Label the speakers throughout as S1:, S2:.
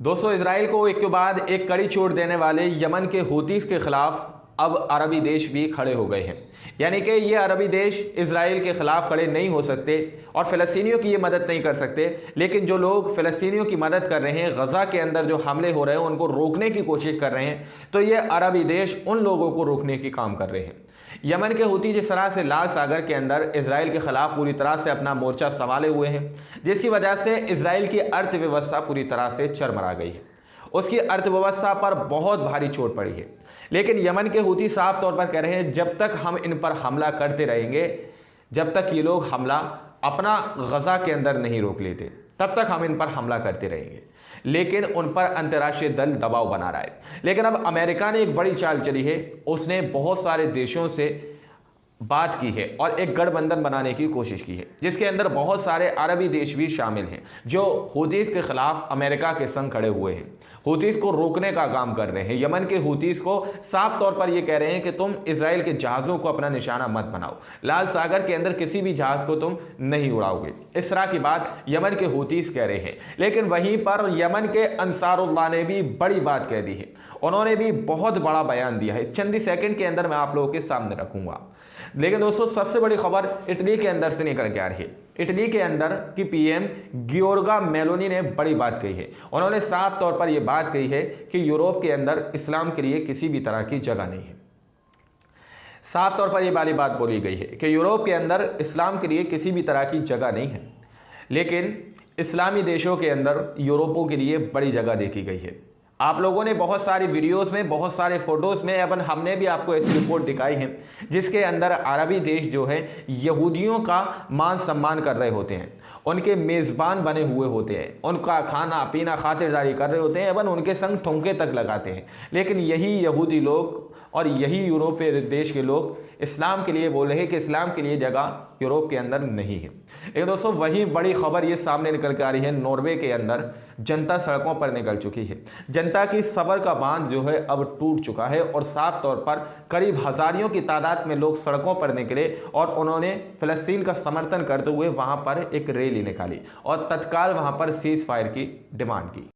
S1: दोस्तों, इसराइल को एक के बाद एक कड़ी चोट देने वाले यमन के हूतीस के खिलाफ अब अरबी देश भी खड़े हो गए हैं। यानी कि ये अरबी देश इसराइल के खिलाफ खड़े नहीं हो सकते और फ़लस्तीनियों की ये मदद नहीं कर सकते, लेकिन जो लोग फ़लस्तीनियों की मदद कर रहे हैं, गज़ा के अंदर जो हमले हो रहे हैं उनको रोकने की कोशिश कर रहे हैं, तो ये अरबी देश उन लोगों को रोकने की काम कर रहे हैं। यमन के हूती जिस तरह से लाल सागर के अंदर इसराइल के खिलाफ पूरी तरह से अपना मोर्चा संभाले हुए हैं, जिसकी वजह से इसराइल की अर्थव्यवस्था पूरी तरह से चरमरा गई है, उसकी अर्थव्यवस्था पर बहुत भारी चोट पड़ी है। लेकिन यमन के हूती साफ तौर पर कह रहे हैं, जब तक हम इन पर हमला करते रहेंगे, जब तक ये लोग हमला अपना गज़ा के अंदर नहीं रोक लेते, तब तक हम इन पर हमला करते रहेंगे। लेकिन उन पर अंतर्राष्ट्रीय दल दबाव बना रहा है। लेकिन अब अमेरिका ने एक बड़ी चाल चली है, उसने बहुत सारे देशों से बात की है और एक गठबंधन बनाने की कोशिश की है, जिसके अंदर बहुत सारे अरबी देश भी शामिल हैं जो हूतीस के खिलाफ अमेरिका के संग खड़े हुए हैं, हूतीस को रोकने का काम कर रहे हैं। यमन के हूतीस को साफ तौर पर यह कह रहे हैं कि तुम इसराइल के जहाज़ों को अपना निशाना मत बनाओ, लाल सागर के अंदर किसी भी जहाज़ को तुम नहीं उड़ाओगे, इस तरह की बात यमन के हूतीस कह रहे हैं। लेकिन वहीं पर यमन के अंसारुल्लाह ने भी बड़ी बात कह दी है, उन्होंने भी बहुत बड़ा बयान दिया है, चंद सेकंड के अंदर मैं आप लोगों के सामने रखूंगा। लेकिन दोस्तों, सबसे बड़ी खबर इटली के अंदर से निकल के आ रही है। इटली के अंदर की पीएम गियोर्गा मेलोनी ने बड़ी बात कही है। उन्होंने साफ तौर पर यह बात कही है कि यूरोप के अंदर इस्लाम के लिए किसी भी तरह की जगह नहीं है। साफ तौर पर यह वाली बात बोली गई है कि यूरोप के अंदर इस्लाम के लिए किसी भी तरह की जगह नहीं है, लेकिन इस्लामी देशों के अंदर यूरोपों के लिए बड़ी जगह देखी गई है। आप लोगों ने बहुत सारी वीडियोस में, बहुत सारे फोटोज़ में, अपन हमने भी आपको ऐसी रिपोर्ट दिखाई है जिसके अंदर अरबी देश जो है यहूदियों का मान सम्मान कर रहे होते हैं, उनके मेज़बान बने हुए होते हैं, उनका खाना पीना खातिरदारी कर रहे होते हैं, एवं उनके संग ठुमके तक लगाते हैं। लेकिन यही यहूदी लोग और यही यूरोपीय देश के लोग इस्लाम के लिए बोल रहे हैं कि इस्लाम के लिए जगह यूरोप के अंदर नहीं है। लेकिन दोस्तों, वही बड़ी खबर ये सामने निकल के आ रही है, नॉर्वे के अंदर जनता सड़कों पर निकल चुकी है। जनता की सब्र का बांध जो है अब टूट चुका है और साफ तौर पर करीब हजारियों की तादाद में लोग सड़कों पर निकले और उन्होंने फ़लस्तीन का समर्थन करते हुए वहां पर एक रैली निकाली और तत्काल वहां पर सीज फायर की डिमांड की।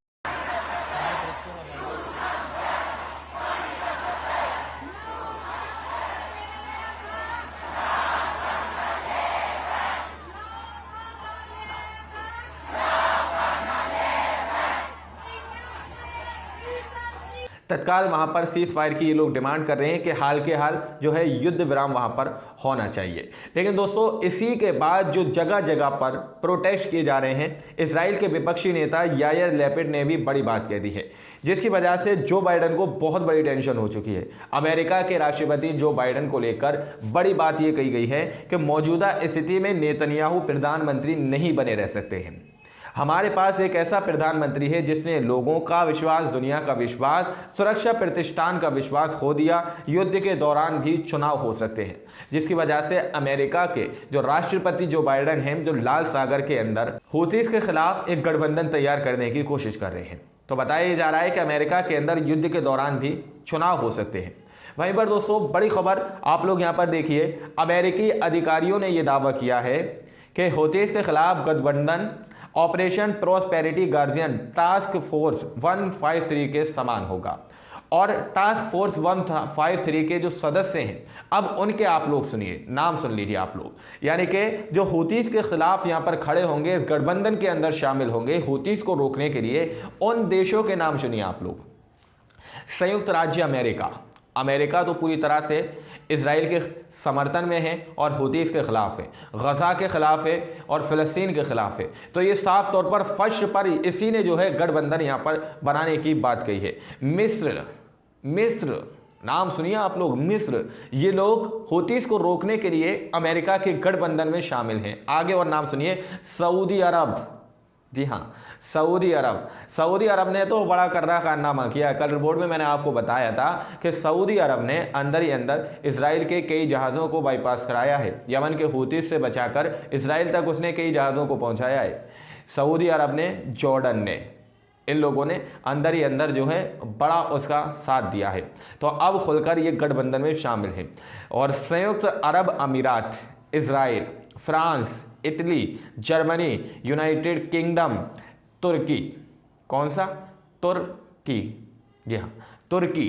S1: तत्काल वहां पर सीज फायर की ये लोग डिमांड कर रहे हैं कि हाल के हाल जो है युद्ध विराम वहां पर होना चाहिए। लेकिन दोस्तों, इसी के बाद जो जगह जगह पर प्रोटेस्ट किए जा रहे हैं, इसराइल के विपक्षी नेता यायर लैपिड ने भी बड़ी बात कह दी है, जिसकी वजह से जो बाइडन को बहुत बड़ी टेंशन हो चुकी है। अमेरिका के राष्ट्रपति जो बाइडन को लेकर बड़ी बात यह कही गई है कि मौजूदा स्थिति में नेतन्याहू प्रधानमंत्री नहीं बने रह सकते हैं। हमारे पास एक ऐसा प्रधानमंत्री है जिसने लोगों का विश्वास, दुनिया का विश्वास, सुरक्षा प्रतिष्ठान का विश्वास खो दिया। युद्ध के दौरान भी चुनाव हो सकते हैं, जिसकी वजह से अमेरिका के जो राष्ट्रपति जो बाइडन हैं, जो लाल सागर के अंदर हूतीस के खिलाफ एक गठबंधन तैयार करने की कोशिश कर रहे हैं। तो बताया जा रहा है कि अमेरिका के अंदर युद्ध के दौरान भी चुनाव हो सकते हैं। वहीं पर दोस्तों, बड़ी खबर आप लोग यहाँ पर देखिए, अमेरिकी अधिकारियों ने यह दावा किया है कि हूतीस के खिलाफ गठबंधन operation prosperity guardian task force 153 के समान होगा और टास्क फोर्स 153 के जो सदस्य हैं, अब उनके आप लोग सुनिए, नाम सुन लीजिए आप लोग, यानी कि जो हूतीस के खिलाफ यहां पर खड़े होंगे, इस गठबंधन के अंदर शामिल होंगे हूतीस को रोकने के लिए, उन देशों के नाम सुनिए आप लोग। संयुक्त राज्य अमेरिका, अमेरिका तो पूरी तरह से इसराइल के समर्थन में है और हूतीस के खिलाफ है, गज़ा के खिलाफ है और फ़लस्तीन के खिलाफ है। तो ये साफ तौर पर फर्श पर इसी ने जो है गठबंधन यहाँ पर बनाने की बात कही है। मिस्र नाम सुनिए आप लोग, मिस्र, ये लोग हूतीस को रोकने के लिए अमेरिका के गठबंधन में शामिल हैं। आगे और नाम सुनिए, सऊदी अरब, जी हाँ, सऊदी अरब ने तो बड़ा कर्रा कारनामा किया। कल रिपोर्ट में मैंने आपको बताया था कि सऊदी अरब ने अंदर ही अंदर इसराइल के कई जहाज़ों को बाईपास कराया है, यमन के हूतीस से बचाकर इसराइल तक उसने कई जहाज़ों को पहुंचाया है। सऊदी अरब ने, जॉर्डन ने, इन लोगों ने अंदर ही अंदर जो है बड़ा उसका साथ दिया है। तो अब खुलकर ये गठबंधन में शामिल है और संयुक्त अरब अमीरात, Israel, France, Italy, Germany, United Kingdom, तुर्की, कौन सा? तुर्की, जी हाँ तुर्की।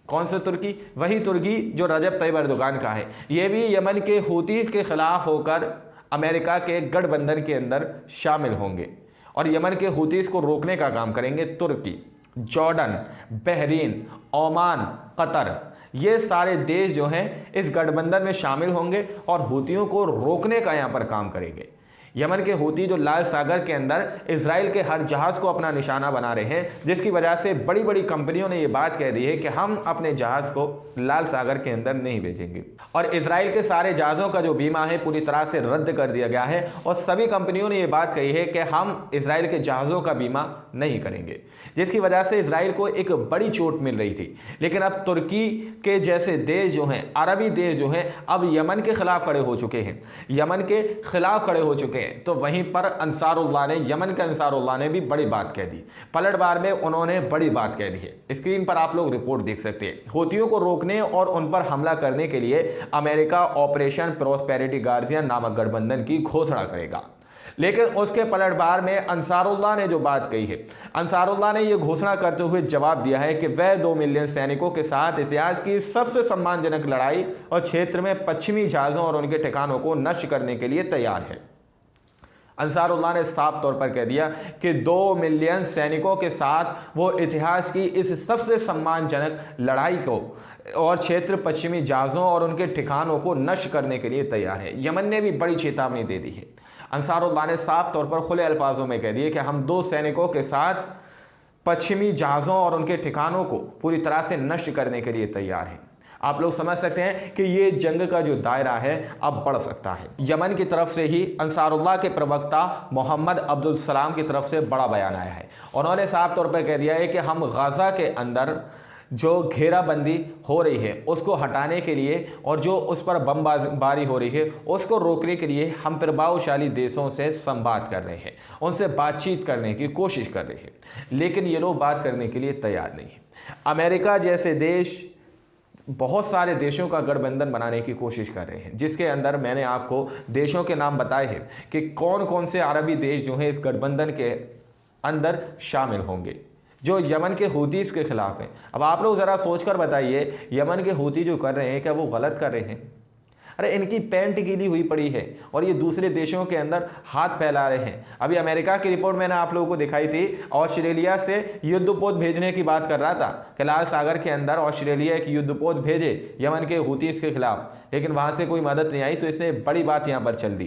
S1: कौन सा तुर्की? वही तुर्की जो रजब तैयब एर्दोगान का है। ये भी यमन के हूतीस के खिलाफ होकर अमेरिका के गठबंधन के अंदर शामिल होंगे और यमन के हूतीस को रोकने का काम करेंगे। तुर्की, जॉर्डन, बहरीन, ओमान, कतर, ये सारे देश जो हैं इस गठबंधन में शामिल होंगे और हूतियों को रोकने का यहाँ पर काम करेंगे। यमन के हूती जो लाल सागर के अंदर इजराइल के हर जहाज को अपना निशाना बना रहे हैं, जिसकी वजह से बड़ी बड़ी कंपनियों ने यह बात कह दी है कि हम अपने जहाज को लाल सागर के अंदर नहीं भेजेंगे और इजराइल के सारे जहाज़ों का जो बीमा है पूरी तरह से रद्द कर दिया गया है और सभी कंपनियों ने यह बात कही है कि हम इजराइल के जहाज़ों का बीमा नहीं करेंगे, जिसकी वजह से इजराइल को एक बड़ी चोट मिल रही थी। लेकिन अब तुर्की के जैसे देश जो हैं, अरबी देश जो हैं, अब यमन के खिलाफ खड़े हो चुके हैं, यमन के खिलाफ खड़े हो चुके हैं। तो वहीं पर अंसारुल्लाह ने, यमन के अंसारुल्लाह ने भी बड़ी बात कह दी, पलटवार में उन्होंने बड़ी बात कह दी है। स्क्रीन पर आप लोग रिपोर्ट देख सकते हैं। हूतियों को रोकने और उन पर हमला करने के लिए अमेरिका ऑपरेशन प्रॉस्पेरिटी गार्जियन नामक गठबंधन की घोषणा करेगा। लेकिन उसके पलटवार में अंसारुल्लाह ने जो बात कही है, अंसारुल्लाह ने यह घोषणा करते हुए जवाब दिया है कि वह 2 मिलियन सैनिकों के साथ इतिहास की सबसे सम्मानजनक लड़ाई और क्षेत्र में पश्चिमी जहाज़ों और उनके ठिकानों को नष्ट करने के लिए तैयार है। अंसारुल्लाह ने साफ तौर पर कह दिया कि 2 मिलियन सैनिकों के साथ वो इतिहास की इस सबसे सम्मानजनक लड़ाई को और क्षेत्र पश्चिमी जहाज़ों और उनके ठिकानों को नष्ट करने के लिए तैयार है। यमन ने भी बड़ी चेतावनी दे दी है। अंसारुल्लाह ने साफ तौर पर खुले अल्फाजों में कह दिए कि हम 2 सैनिकों के साथ पश्चिमी जहाज़ों और उनके ठिकानों को पूरी तरह से नष्ट करने के लिए तैयार हैं। आप लोग समझ सकते हैं कि ये जंग का जो दायरा है अब बढ़ सकता है। यमन की तरफ से ही अंसारुल्लाह के प्रवक्ता मोहम्मद अब्दुल सलाम की तरफ से बड़ा बयान आया है। उन्होंने साफ तौर पर कह दिया है कि हम गाज़ा के अंदर जो घेराबंदी हो रही है उसको हटाने के लिए और जो उस पर बमबारी हो रही है उसको रोकने के लिए हम प्रभावशाली देशों से संवाद कर रहे हैं, उनसे बातचीत करने की कोशिश कर रहे हैं, लेकिन ये लोग बात करने के लिए तैयार नहीं है। अमेरिका जैसे देश बहुत सारे देशों का गठबंधन बनाने की कोशिश कर रहे हैं, जिसके अंदर मैंने आपको देशों के नाम बताए हैं कि कौन कौन से अरबी देश जो हैं इस गठबंधन के अंदर शामिल होंगे जो यमन के हूतीस के खिलाफ हैं। अब आप लोग ज़रा सोचकर बताइए, यमन के हूती जो कर रहे हैं क्या वो गलत कर रहे हैं? अरे इनकी पैंट गीली हुई पड़ी है और ये दूसरे देशों के अंदर हाथ फैला रहे हैं। अभी अमेरिका की रिपोर्ट मैंने आप लोगों को दिखाई थी, ऑस्ट्रेलिया से युद्धपोत भेजने की बात कर रहा था कि लाल सागर के अंदर ऑस्ट्रेलिया एक युद्धपोत भेजे यमन के हूतीस के खिलाफ, लेकिन वहाँ से कोई मदद नहीं आई। तो इसने बड़ी बात यहाँ पर चल दी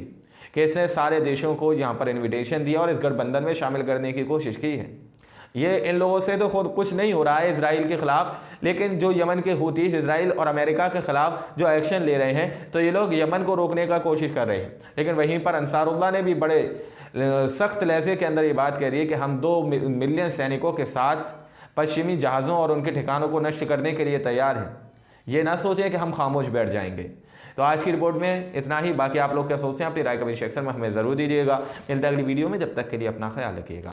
S1: कि इसने सारे देशों को यहाँ पर इन्विटेशन दिया और इस गठबंधन में शामिल करने की कोशिश की है। ये इन लोगों से तो खुद कुछ नहीं हो रहा है इजराइल के खिलाफ, लेकिन जो यमन के हूतीस इजराइल और अमेरिका के खिलाफ जो एक्शन ले रहे हैं तो ये लोग यमन को रोकने का कोशिश कर रहे हैं। लेकिन वहीं पर अंसारुल्लाह ने भी बड़े सख्त लहजे के अंदर ये बात कह दी है कि हम 2 मिलियन सैनिकों के साथ पश्चिमी जहाज़ों और उनके ठिकानों को नष्ट करने के लिए तैयार हैं। ये ना सोचें कि हम खामोश बैठ जाएंगे। तो आज की रिपोर्ट में इतना ही। बाकी आप लोग क्या सोचते हैं अपनी राय कमेंट सेक्शन में हमें ज़रूर दीजिएगा। मिलता है अगली वीडियो में, जब तक के लिए अपना ख्याल रखिएगा।